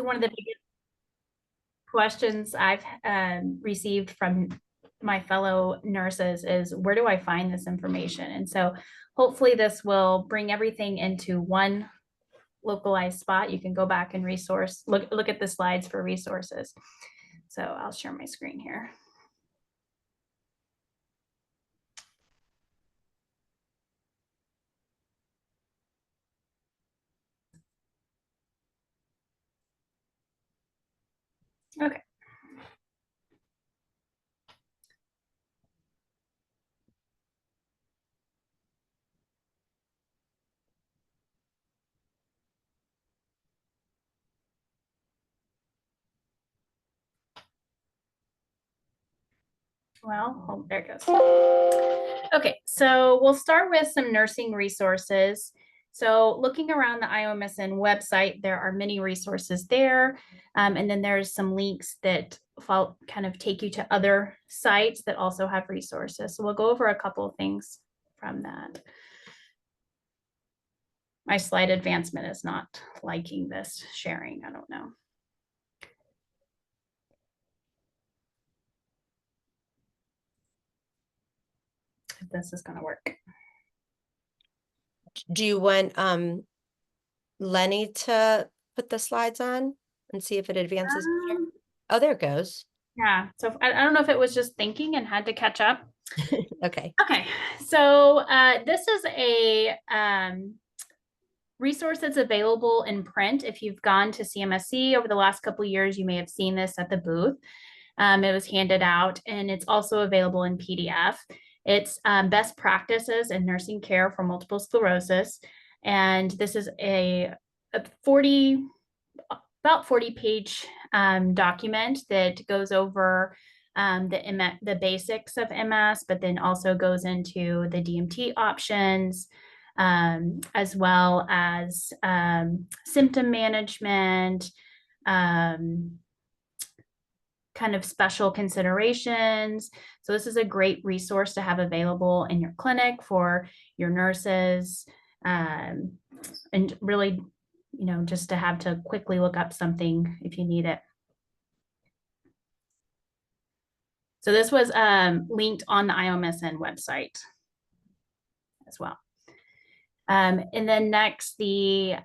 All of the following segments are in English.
one of the biggest questions I've received from my fellow nurses is, where do I find this information? And so hopefully this will bring everything into one localized spot. You can go back and look at the slides for resources. So I'll share my screen here. Okay. Well, oh, there it goes. Okay, so we'll start with some nursing resources. So looking around the IOMSN website, there are many resources there. And then there's some links that kind of take you to other sites that also have resources. So we'll go over a couple of things from that. My slide advancement is not liking this sharing. I don't know. If this is going to work. Do you want Lenny to put the slides on and see if it advances? Oh, there it goes. Yeah, so I don't know if it was just thinking and had to catch up. Okay. Okay, so this is a resource that's available in print. If you've gone to CMSC over the last couple of years, you may have seen this at the booth. It was handed out, and it's also available in PDF. It's best practices in nursing care for multiple sclerosis. And this is about 40 page document that goes over the basics of MS, but then also goes into the DMT options, as well as symptom management, kind of special considerations. So this is a great resource to have available in your clinic for your nurses, and really, just to have to quickly look up something if you need it. So this was linked on the IOMSN website as well. And then next, the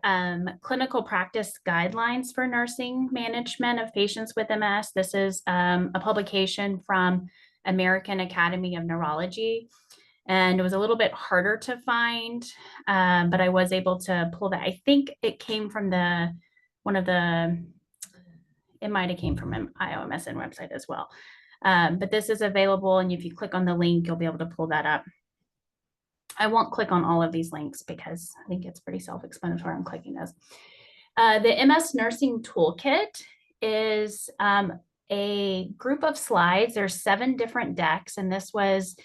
clinical practice guidelines for nursing management of patients with MS. This is a publication from American Academy of Neurology, and it was a little bit harder to find, but I was able to pull that. I think it came from it might have came from an IOMSN website as well. But this is available, and if you click on the link, you'll be able to pull that up. I won't click on all of these links because I think it's pretty self-explanatory. I'm clicking those. The MS Nursing Toolkit is a group of slides. There's 7 different decks, and this was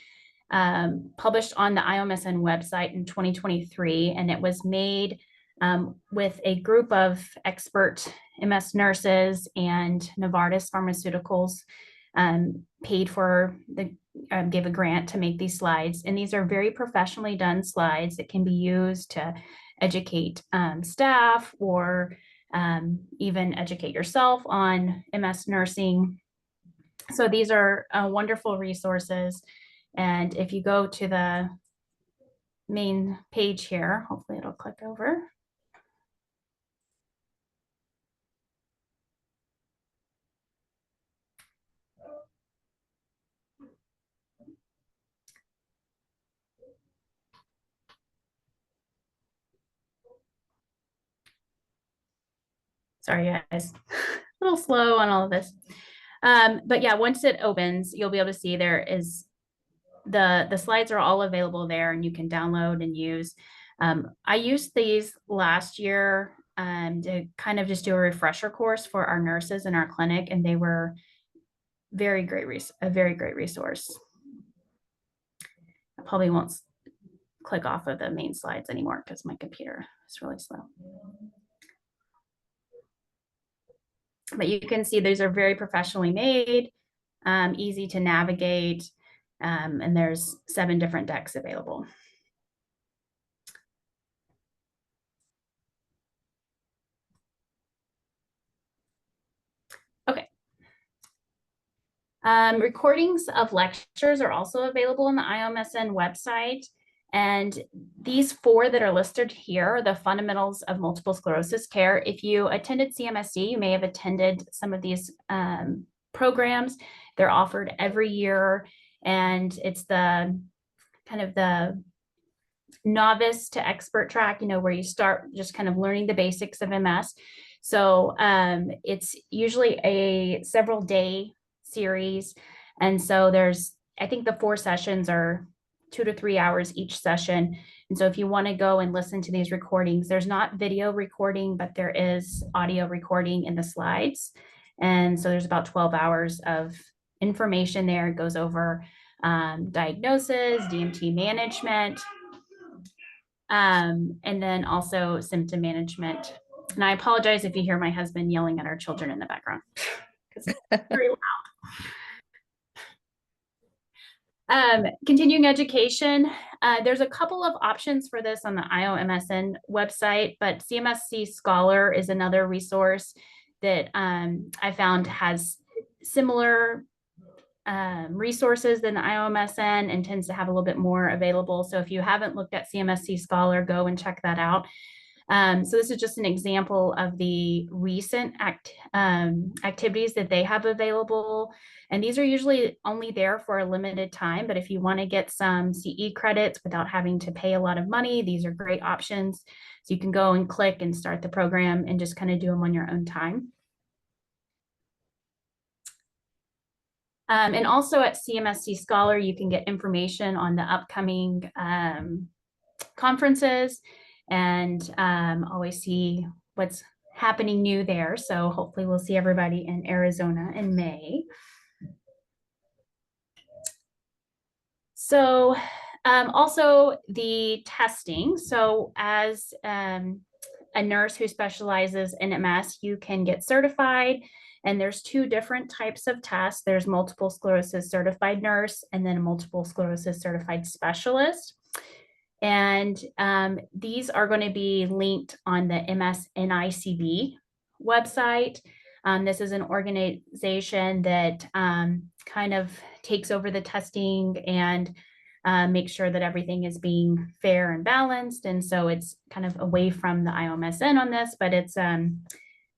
published on the IOMSN website in 2023, and it was made with a group of expert MS nurses, and Novartis Pharmaceuticals gave a grant to make these slides. And these are very professionally done slides that can be used to educate staff, or even educate yourself on MS nursing. So these are wonderful resources. And if you go to the main page here, hopefully it'll click over. Sorry, guys, a little slow on all of this. But yeah, once it opens, you'll be able to see there is the slides are all available there, and you can download and use. I used these last year to kind of just do a refresher course for our nurses in our clinic, and they were a very great resource. I probably won't click off of the main slides anymore because my computer is really slow. But you can see these are very professionally made, easy to navigate, and there's 7 different decks available. Recordings of lectures are also available on the IOMSN website. And these 4 that are listed here are the fundamentals of multiple sclerosis care. If you attended CMSC, you may have attended some of these programs. They're offered every year, and it's the kind of the novice to expert track, where you start just kind of learning the basics of MS. So it's usually a several day series. And so I think the 4 sessions are 2 to 3 hours each session. And so if you want to go and listen to these recordings, there's not video recording, but there is audio recording in the slides. And so there's about 12 hours of information there. It goes over diagnosis, DMT management, and then also symptom management. And I apologize if you hear my husband yelling at our children in the background because it's very loud. Continuing education, there's a couple of options for this on the IOMSN website, but CMSC Scholar is another resource that I found has similar resources than the IOMSN and tends to have a little bit more available. So if you haven't looked at CMSC Scholar, go and check that out. So this is just an example of the recent activities that they have available. And these are usually only there for a limited time, but if you want to get some CE credits without having to pay a lot of money, these are great options. So you can go and click and start the program and just kind of do them on your own time. And also at CMSC Scholar, you can get information on the upcoming conferences and always see what's happening new there. So hopefully we'll see everybody in Arizona in May. So also the testing. So as a nurse who specializes in MS, you can get certified. And there's 2 different types of tests. There's multiple sclerosis certified nurse and then a multiple sclerosis certified specialist. And these are going to be linked on the MSNICB website. This is an organization that kind of takes over the testing and makes sure that everything is being fair and balanced. And so it's kind of away from the IOMSN on this, but it's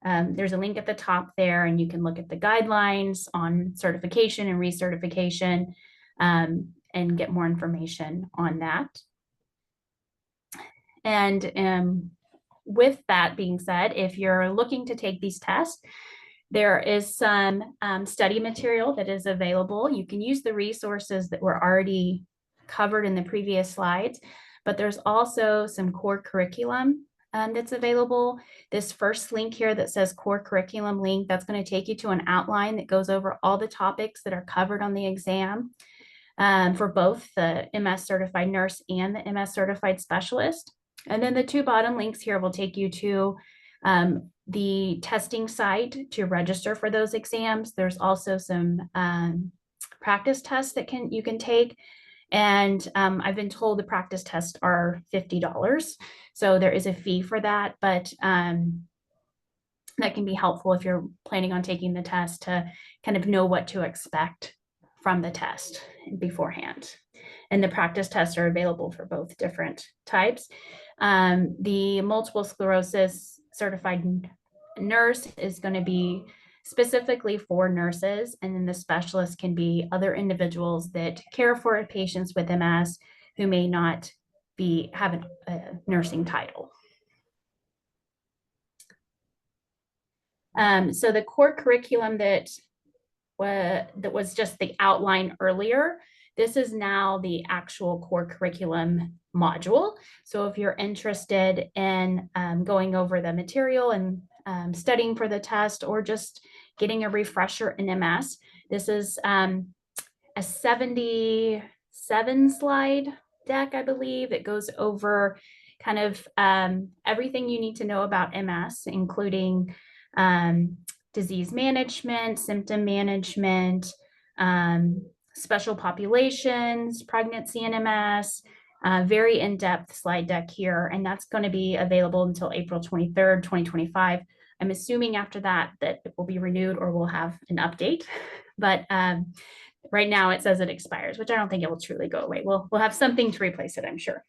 there's a link at the top there, and you can look at the guidelines on certification and recertification and get more information on that. And with that being said, if you're looking to take these tests, there is some study material that is available. You can use the resources that were already covered in the previous slides, but there's also some core curriculum that's available. This first link here that says core curriculum link, that's going to take you to an outline that goes over all the topics that are covered on the exam for both the MS certified nurse and the MS certified specialist. And then the 2 bottom links here will take you to the testing site to register for those exams. There's also some practice tests that you can take. And I've been told the practice tests are $50. So there is a fee for that, but that can be helpful if you're planning on taking the test to kind of know what to expect from the test beforehand. And the practice tests are available for both different types. The multiple sclerosis certified nurse is going to be specifically for nurses, and then the specialist can be other individuals that care for patients with MS who may not have a nursing title. So the core curriculum that was just the outline earlier, this is now the actual core curriculum module. So if you're interested in going over the material and studying for the test or just getting a refresher in MS, this is a 77 slide deck, I believe. It goes over kind of everything you need to know about MS, including disease management, symptom management, special populations, pregnancy and MS, very in-depth slide deck here. And that's going to be available until April 23rd, 2025. I'm assuming after that it will be renewed or we'll have an update. but right now it says it expires, which I don't think it will truly go away. We'll have something to replace it, I'm sure,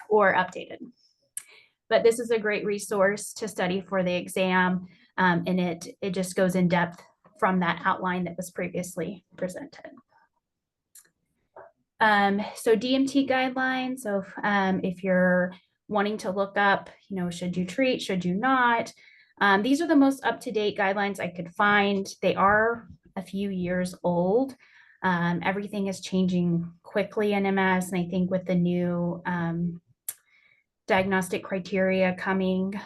or updated. But this is a great resource to study for the exam, and it just goes in depth from that outline that was previously presented. So DMT guidelines. So if you're wanting to look up, should you treat, should you not? These are the most up-to-date guidelines I could find. They are a few years old. Everything is changing quickly in MS, and I think with the new diagnostic criteria coming,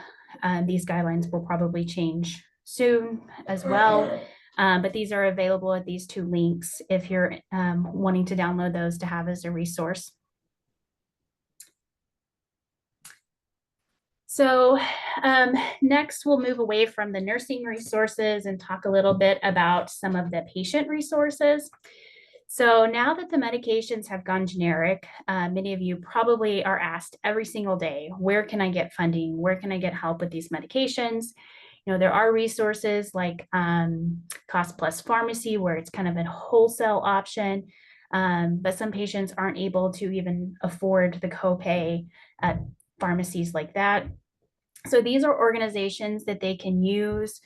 these guidelines will probably change soon as well. But these are available at these 2 links if you're wanting to download those to have as a resource. So next we'll move away from the nursing resources and talk a little bit about some of the patient resources. So now that the medications have gone generic, many of you probably are asked every single day, where can I get funding? Where can I get help with these medications? There are resources like Cost Plus Pharmacy, where it's kind of a wholesale option, but some patients aren't able to even afford the copay at pharmacies like that. So these are organizations that they can use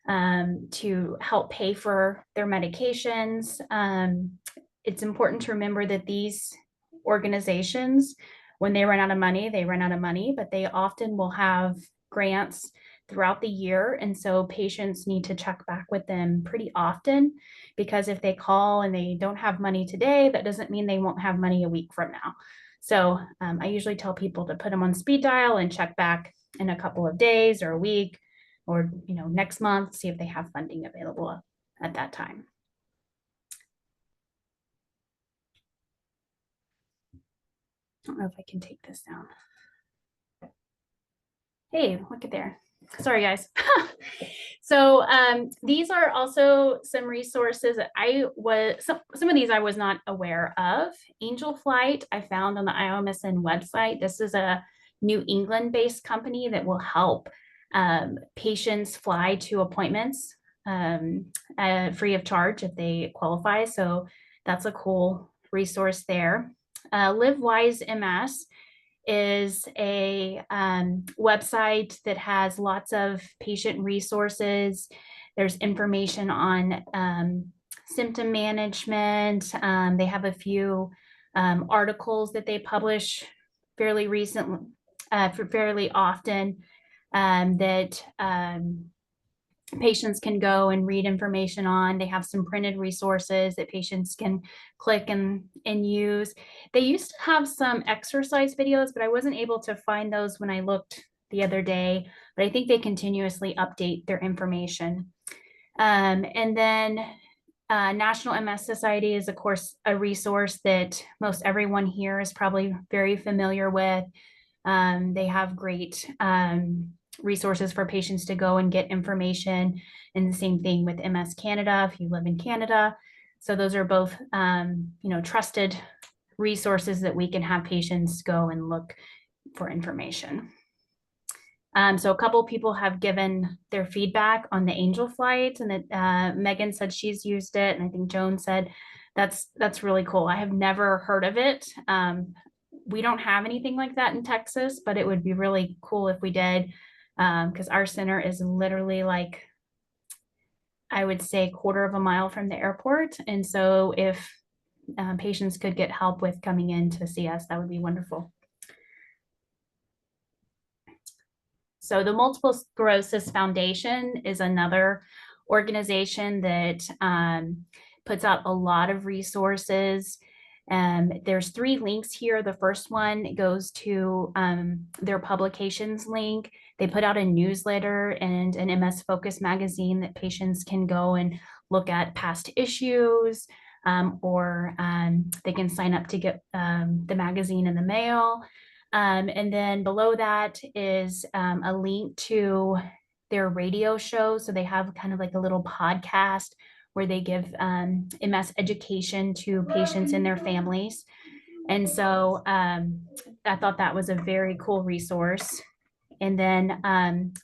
to help pay for their medications. It's important to remember that these organizations, when they run out of money, they run out of money, but they often will have grants throughout the year. And so patients need to check back with them pretty often, because if they call and they don't have money today, that doesn't mean they won't have money a week from now. So I usually tell people to put them on speed dial and check back in a couple of days or a week or next month, see if they have funding available at that time. I don't know if I can take this down. Hey, look at there. Sorry, guys. So these are also some resources that some of these I was not aware of. Angel Flight I found on the IOMSN website. This is a New England-based company that will help patients fly to appointments free of charge if they qualify. So that's a cool resource there. LiveWise MS is a website that has lots of patient resources. There's information on symptom management. They have a few articles that they publish fairly recently, fairly often, that patients can go and read information on. They have some printed resources that patients can click and use. They used to have some exercise videos, but I wasn't able to find those when I looked the other day, but I think they continuously update their information. And then National MS Society is, of course, a resource that most everyone here is probably very familiar with. They have great resources for patients to go and get information, and the same thing with MS Canada if you live in Canada. So those are both trusted resources that we can have patients go and look for information. So a couple people have given their feedback on the Angel Flight, and that Megan said she's used it, and I think Joan said that's really cool. I have never heard of it. We don't have anything like that in Texas, but it would be really cool if we did, because our center is literally like, I would say, 1/4 of a mile from the airport. And so if patients could get help with coming in to see us, that would be wonderful. So the Multiple Sclerosis Foundation is another organization that puts out a lot of resources. There's 3 links here. The first one goes to their publications link. They put out a newsletter and an MS Focus magazine that patients can go and look at past issues, or they can sign up to get the magazine in the mail. And then below that is a link to their radio show. So they have kind of like a little podcast where they give MS education to patients and their families. And so I thought that was a very cool resource. And then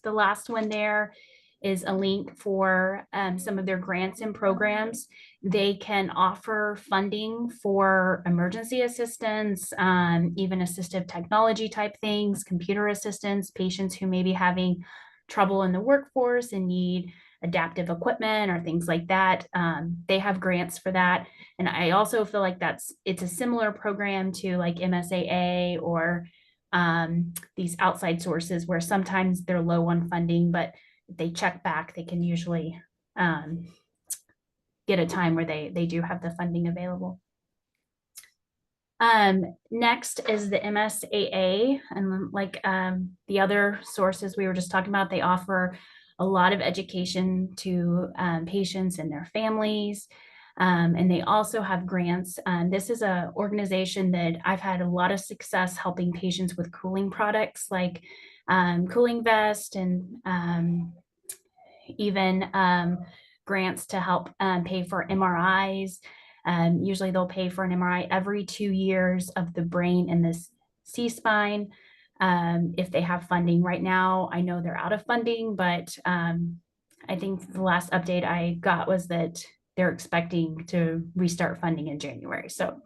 the last one there is a link for some of their grants and programs. They can offer funding for emergency assistance, even assistive technology type things, computer assistance, patients who may be having trouble in the workforce and need adaptive equipment or things like that. They have grants for that. And I also feel like it's a similar program to like MSAA or these outside sources where sometimes they're low on funding, but if they check back, they can usually get a time where they do have the funding available. Next is the MSAA, and like the other sources we were just talking about, they offer a lot of education to patients and their families. And they also have grants. This is an organization that I've had a lot of success helping patients with cooling products like cooling vest and even grants to help pay for MRIs. Usually they'll pay for an MRI every 2 years of the brain and the C-spine if they have funding. Right now, I know they're out of funding, but I think the last update I got was that they're expecting to restart funding in January. So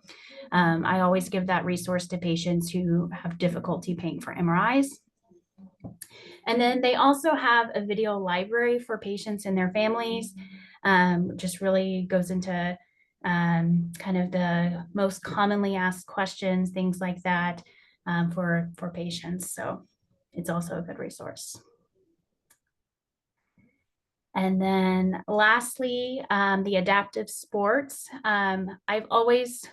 I always give that resource to patients who have difficulty paying for MRIs. And then they also have a video library for patients and their families, just really goes into kind of the most commonly asked questions, things like that for patients. So it's also a good resource. And then lastly, the adaptive sports. I've always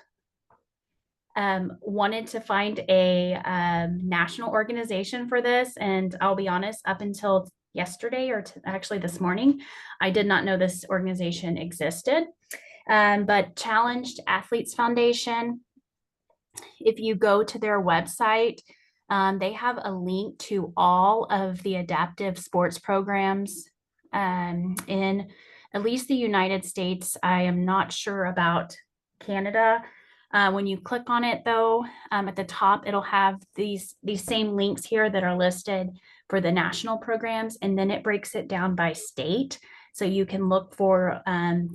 wanted to find a national organization for this. And I'll be honest, up until yesterday or actually this morning, I did not know this organization existed. But Challenged Athletes Foundation, if you go to their website, they have a link to all of the adaptive sports programs in at least the United States. I am not sure about Canada. When you click on it though, at the top, it'll have these same links here that are listed for the national programs, and then it breaks it down by state. So you can look for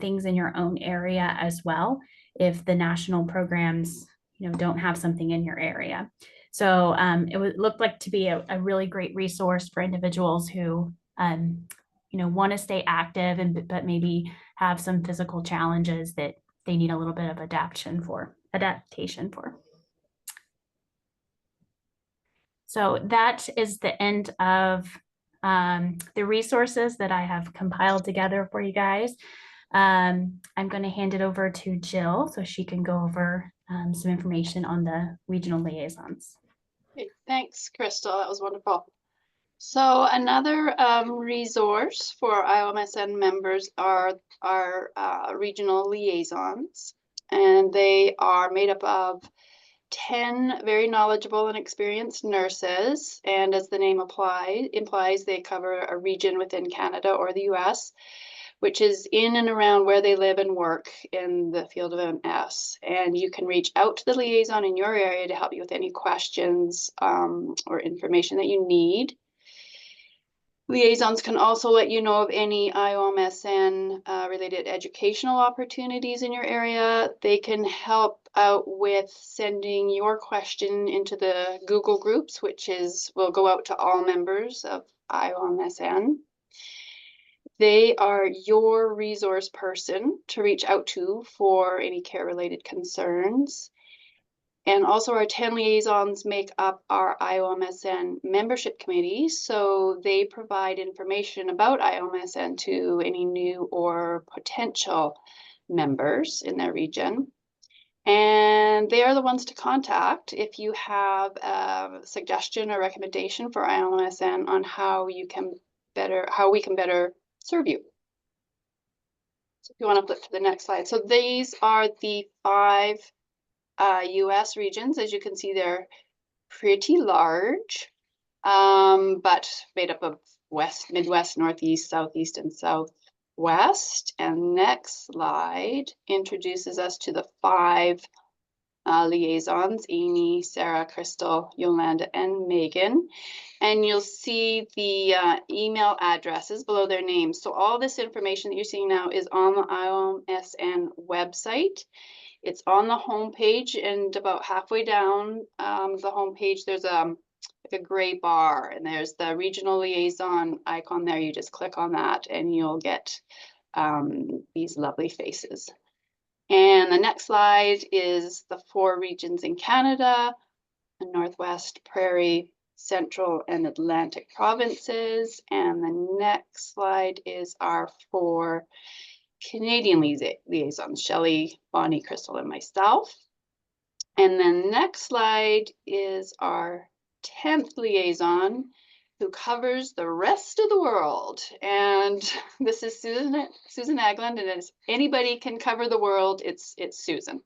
things in your own area as well if the national programs don't have something in your area. So it looked like to be a really great resource for individuals who want to stay active but maybe have some physical challenges that they need a little bit of adaptation for. So that is the end of the resources that I have compiled together for you guys. I'm going to hand it over to Jill so she can go over some information on the regional liaisons. Okay, thanks, Crystal. That was wonderful. So another resource for IOMSN members are our regional liaisons, and they are made up of 10 very knowledgeable and experienced nurses, and as the name implies, they cover a region within Canada or the US, which is in and around where they live and work in the field of MS. And you can reach out to the liaison in your area to help you with any questions or information that you need. Liaisons can also let you know of any IOMSN related educational opportunities in your area. They can help out with sending your question into the Google groups, which will go out to all members of IOMSN. They are your resource person to reach out to for any care related concerns. And also our 10 liaisons make up our IOMSN membership committee. So they provide information about IOMSN to any new or potential members in their region. And they are the ones to contact if you have a suggestion or recommendation for IOMSN on how we can better serve you. So if you want to flip to the next slide. So these are the 5 US regions. As you can see, they're pretty large, but made up of West, Midwest, Northeast, Southeast, and Southwest. And next slide introduces us to the 5 liaisons, Amy, Sarah, Crystal, Yolanda, and Megan. And you'll see the email addresses below their names. So all this information that you're seeing now is on the IOMSN website. It's on the homepage, and about halfway down the homepage, there's like a gray bar, and there's the regional liaison icon there. You just click on that and you'll get these lovely faces. And the next slide is the 4 regions in Canada: the Northwest, Prairie, Central, and Atlantic provinces. And the next slide is our 4 Canadian liaisons: Shelley, Bonnie, Crystal, and myself. And then next slide is our 10th liaison, who covers the rest of the world. And this is Susan Agland, and as anybody can cover the world, it's Susan.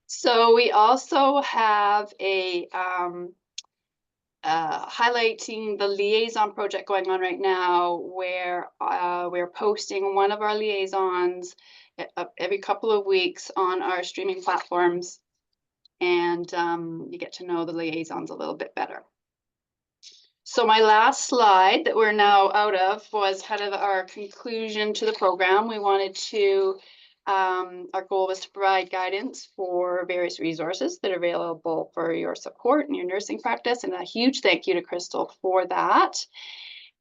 So we also have a highlighting the liaison project going on right now, where we're posting one of our liaisons every couple of weeks on our streaming platforms, and you get to know the liaisons a little bit better. So my last slide that we're now out of was kind of our conclusion to the program. We wanted to, our goal was to provide guidance for various resources that are available for your support in your nursing practice. And a huge thank you to Crystal for that.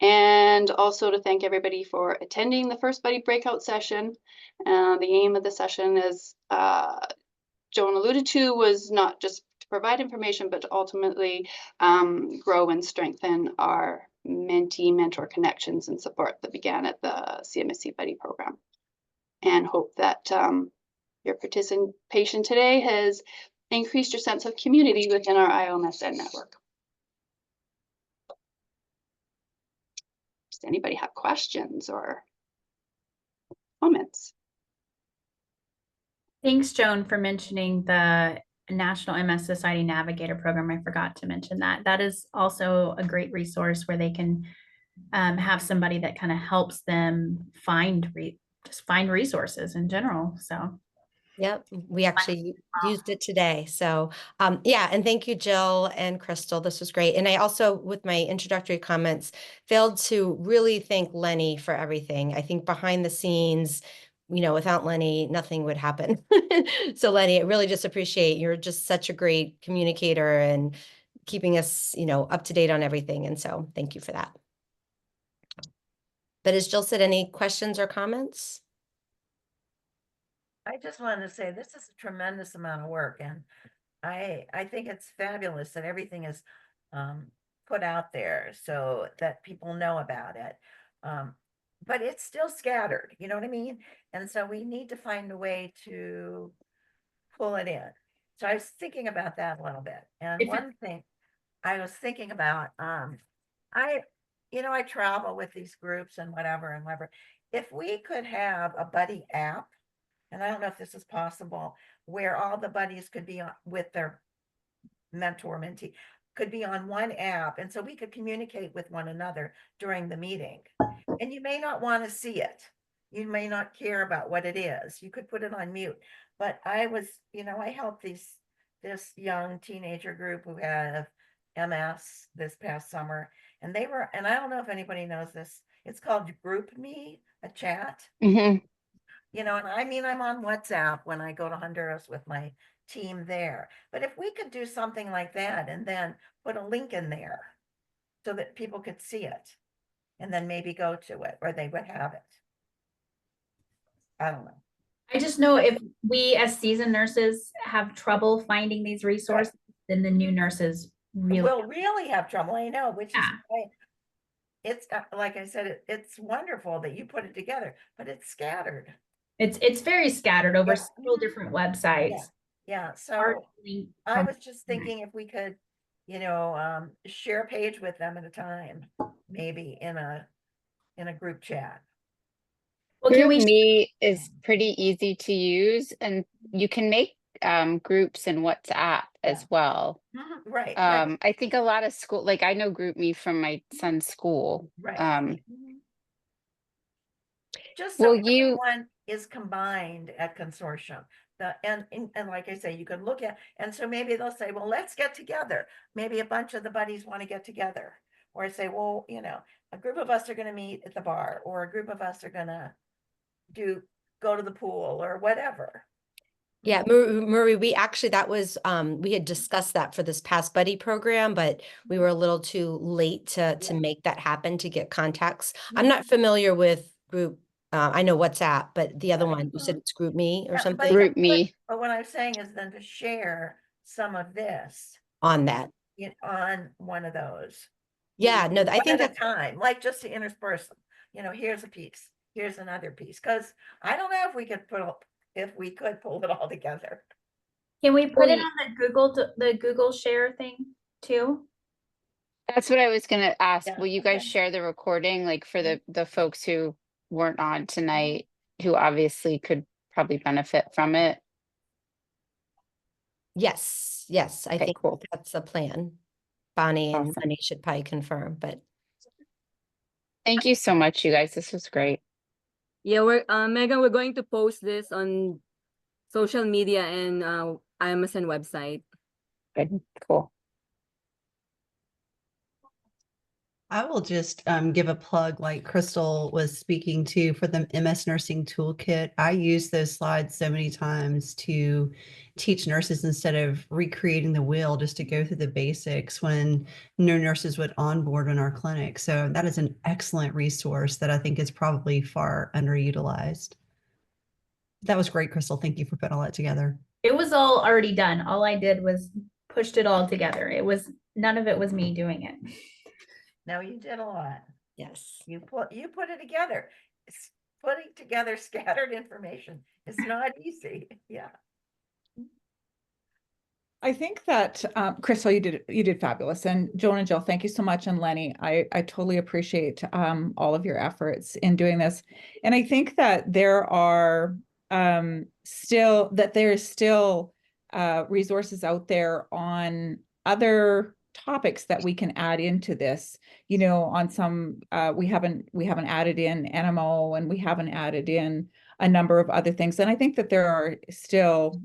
And also to thank everybody for attending the first Buddy Breakout session. The aim of the session, as Joan alluded to, was not just to provide information, but to ultimately grow and strengthen our mentee-mentor connections and support that began at the CMSC Buddy program. And hope that your participation today has increased your sense of community within our IOMSN network. Does anybody have questions or comments? Thanks, Joan, for mentioning the National MS Society Navigator program. I forgot to mention that. That is also a great resource where they can have somebody that kind of helps them find resources in general. So yep, we actually used it today. So yeah, and thank you, Jill and Crystal. This was great. And I also, with my introductory comments, failed to really thank Lenny for everything. I think behind the scenes, you know, without Lenny, nothing would happen. So Lenny, I really just appreciate, you're just such a great communicator and keeping us, you know, up to date on everything. And so thank you for that. But as Jill said, any questions or comments? I just wanted to say this is a tremendous amount of work, and I think it's fabulous that everything is put out there so that people know about it. But it's still scattered, you know what I mean? And so we need to find a way to pull it in. So I was thinking about that a little bit. And one thing I was thinking about, I travel with these groups and whatever. If we could have a buddy app, and I don't know if this is possible, where all the buddies could be on with their mentor mentee, could be on one app, and so we could communicate with one another during the meeting. And you may not want to see it, you may not care about what it is, you could put it on mute. But I was, I helped this young teenager group who had MS this past summer, and I don't know if anybody knows this, it's called GroupMe, a chat. Mm-hmm. And I'm on WhatsApp when I go to Honduras with my team there. But if we could do something like that and then put a link in there so that people could see it and then maybe go to it, or they would have it. I don't know. I just know if we as seasoned nurses have trouble finding these resources, then the new nurses will really have trouble. I know, which is why it's like I said, it's wonderful that you put it together, but it's scattered. It's very scattered over several different websites. Yeah. So I was just thinking if we could, share a page with them at a time, maybe in a group chat. Well, GroupMe is pretty easy to use, and you can make groups in WhatsApp as well. Mm-hmm. Right. I think a lot of school, like I know GroupMe from my son's school. Right. Just so everyone is combined at consortium. And like I say, you can look at, and so maybe they'll say, well, let's get together. Maybe a bunch of the buddies want to get together. Or say, well, you know, a group of us are going to meet at the bar, or a group of us are going to go to the pool or whatever. Yeah, Marie, we actually, that was, we had discussed that for this past buddy program, but we were a little too late to make that happen, to get contacts. I'm not familiar with group, I know WhatsApp, but the other one, you said it's Group Me or Yeah, something Group Me. But what I'm saying is then to share some of this on that. on one of those. Yeah, no, I think at a that time, like just to intersperse them. You know, here's a piece, here's another piece, because I don't know if we could pull it all together. Can we put it on the Google share thing too? That's what I was gonna ask. Yeah, Will you guys okay. share the recording, like for the folks who weren't on tonight, who obviously could probably benefit from it? yes, I Okay, think cool. that's the plan. Bonnie and Awesome. Lenny should probably confirm, but Thank you so much, you guys. This was great. Yeah, we're Megan, we're going to post this on social media and IOMSN website. Good, cool. I will just give a plug like Crystal was speaking to for the MS Nursing Toolkit. I use those slides so many times to teach nurses instead of recreating the wheel, just to go through the basics when new nurses would onboard in our clinic. So that is an excellent resource that I think is probably far underutilized. That was great, Crystal. Thank you for putting all that together. It was all already done. All I did was pushed it all together. None of it was me doing it. No, you did a lot. yes. You put it together. Putting together scattered information is not easy. Yeah. I think that Crystal, you did fabulous, and Joan and Jill, thank you so much, and Lenny, I totally appreciate all of your efforts in doing this, and I think that there are still resources out there on other topics that we can add into this. You know, on some we haven't added in NMO, and we haven't added in a number of other things, and I think that there are still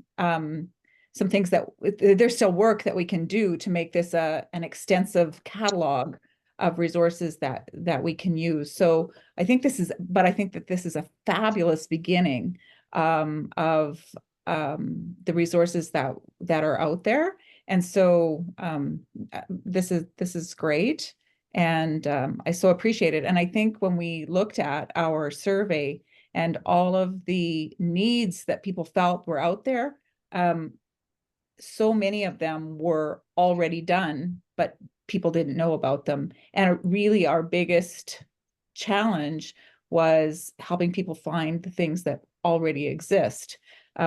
some things that there's still work that we can do to make this an extensive catalog of resources that we can use. So I think that this is a fabulous beginning of the resources that are out there. And so this is great. And I so appreciate it. And I think when we looked at our survey and all of the needs that people felt were out there, so many of them were already done, but people didn't know about them. And really our biggest challenge was helping people find the things that already exist.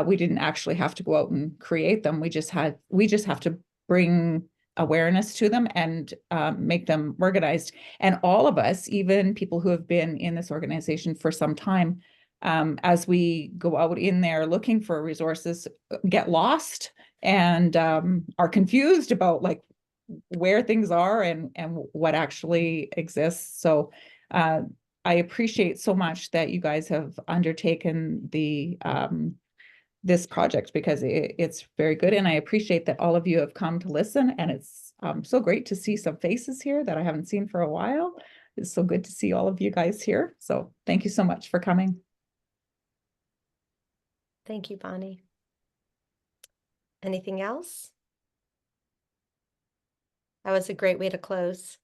We didn't actually have to go out and create them. We just have to bring awareness to them and make them organized. And all of us, even people who have been in this organization for some time, as we go out in there looking for resources, get lost and are confused about like where things are and what actually exists. So I appreciate so much that you guys have undertaken the this project, because it's very good, and I appreciate that all of you have come to listen, and it's so great to see some faces here that I haven't seen for a while. It's so good to see all of you guys here. So thank you so much for coming. Thank you, Bonnie. Anything else? That was a great way to close.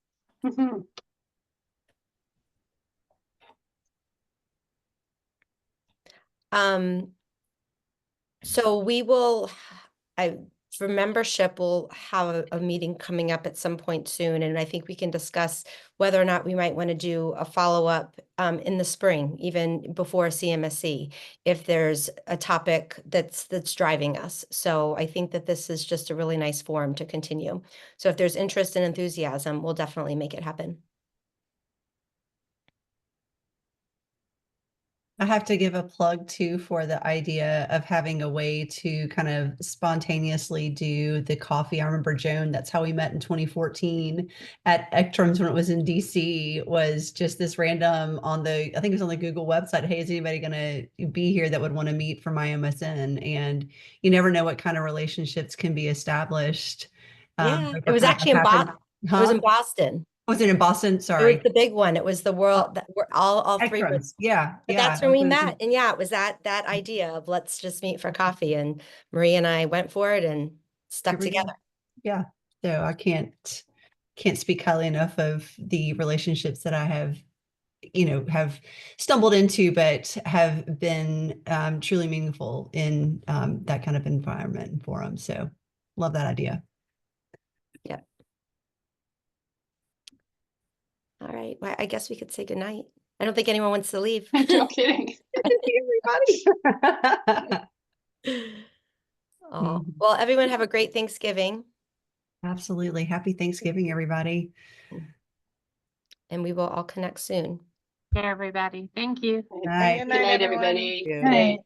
So we will, for membership, we'll have a meeting coming up at some point soon, and I think we can discuss whether or not we might want to do a follow-up in the spring, even before CMSC, if there's a topic that's driving us. So I think that this is just a really nice forum to continue. So if there's interest and enthusiasm, we'll definitely make it happen. I have to give a plug too for the idea of having a way to kind of spontaneously do the coffee. I remember Joan, that's how we met in 2014 at Ectrons when it was in DC, was just this random on the, I think it was on the Google website. Hey, is anybody going to be here that would want to meet from IOMSN? And you never know what kind of relationships can be established. Yeah, like it was what actually in happened. Boston. It was in Boston. Was it in Boston? It Sorry. was the big one. It was the world that we're all three. Ectrons. Yeah. But yeah. that's when we it was- met. And yeah, it was that idea of let's just meet for coffee. And Marie and I went for it and stuck Here we go. together. Yeah. So I can't speak highly enough of the relationships that I have, have stumbled into, but have been truly meaningful in that kind of environment and forum. So love that idea. Yeah. All right. Well, I guess we could say goodnight. I don't think anyone wants to leave. No kidding. Everybody. Oh, well, everyone have a great Thanksgiving. Absolutely. Happy Thanksgiving, everybody. And we will all connect soon. everybody. Thank you. Night. Good night, everybody. Good Right.